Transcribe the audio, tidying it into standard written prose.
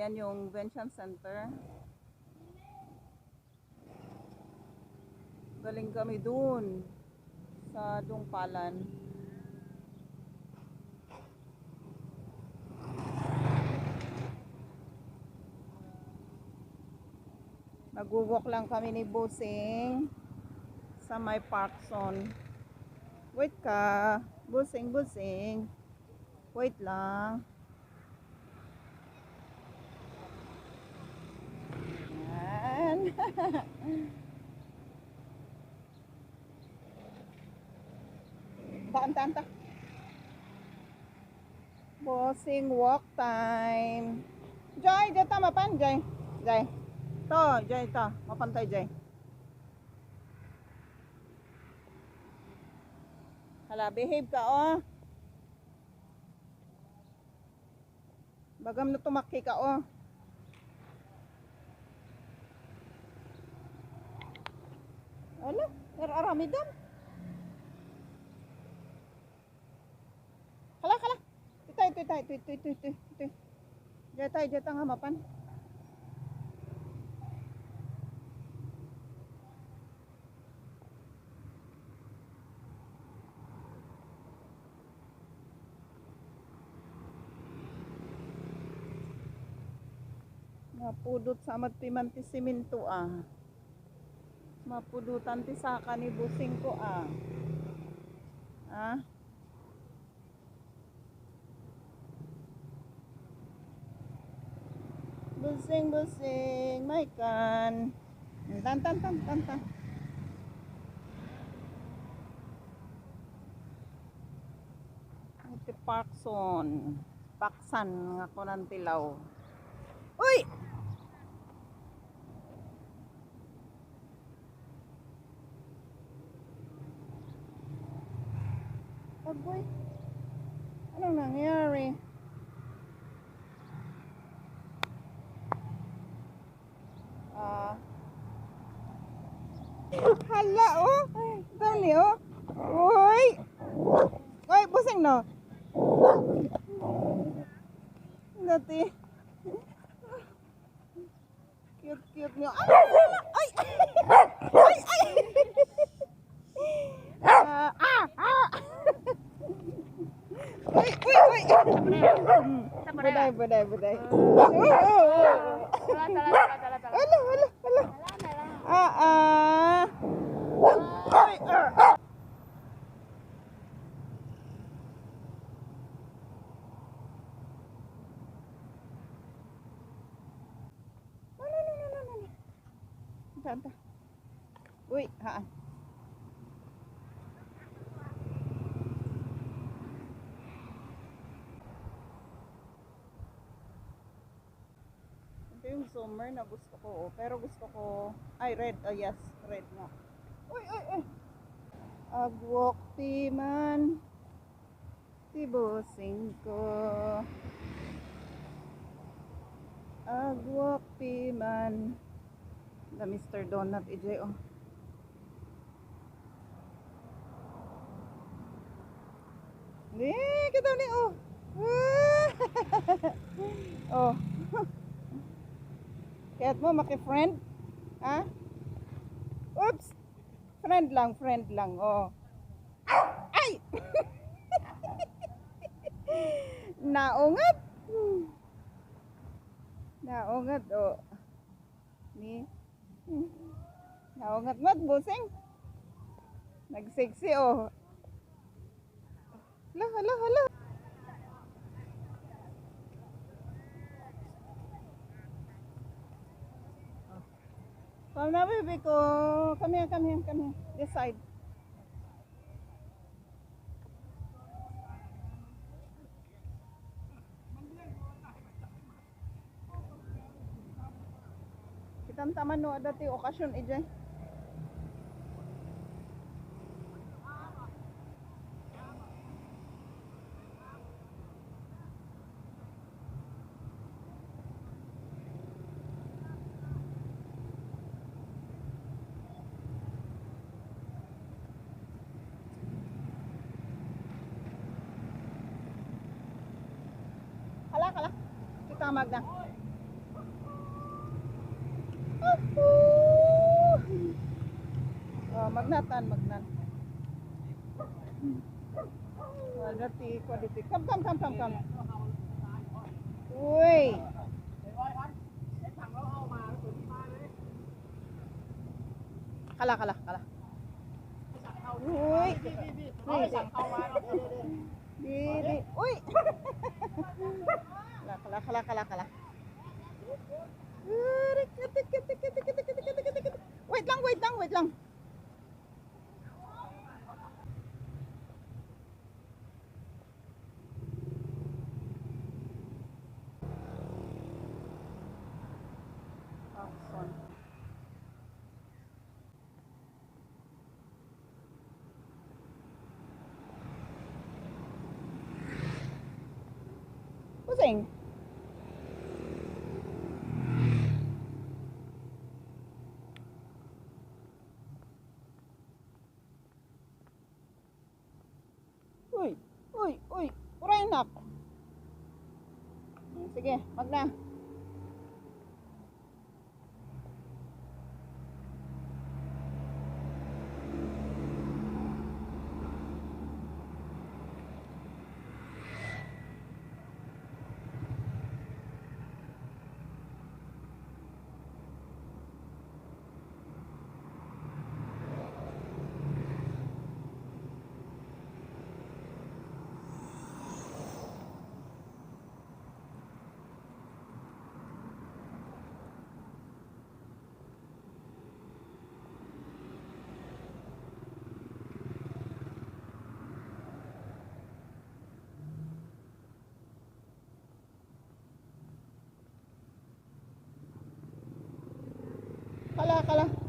Ayan yung Vientiane Center. Galing kami dun sa Dungpalan. Nag-walk lang kami ni Busing sa may Parkson. Wait ka, Busing, Busing. Wait lang. Yan. Taanta. Busing walk time. Joy, dito mapan, Joy. Joy. To, Joy, to. Mapantay, Joy. Hala, behave ka, oh. Bagam na tumakki ka, oh. Ala, arami doon. Hala. Ito. Jeta nga mapan. Mapudot sa magpimanti siminto ah. Mapudutan ti saka ni Busing ko ah. Ah? Busing, may kan. Tan. Iti Parkson. Parkson nga ko ng tilaw. Uy! Agoy. Anong nangyari? Hala, oh. Dali, oh. Uy. Uy, Busing, no? Dati. Cute nyo. Ay! Uy. Buday. Hala. Tanta. Uy, haan. Ito yung summer na gusto ko, pero gusto ko, ay red, oh yes, red nga. Uy. Agwok ti man, ti Busing ko. Agwok ti man. The Mr. Donut, EJ, oh. Kita ni, oh. Oh. Kaya't mo, maki-friend? Ha? Oops. Friend lang, oh. Ay! Naungat, oh. Ni? Naungat, Busing. Nagseksi, oh. Hala. Come na, baby ko. Come here. This side. Kitang taman no, dati okasyon, EJ. Hala. Kita magna. Oh, magnatan, magnan. Quality, quality. Come, come, come, come, come. Ui. Kala, kala, kala. Ui. Di. Ui. Kala, kala, kala, kala. Wait lang, wait lang, wait lang. Parkson. Pusing. Uy. Uray nak. Sige, wag na. Kala, kala.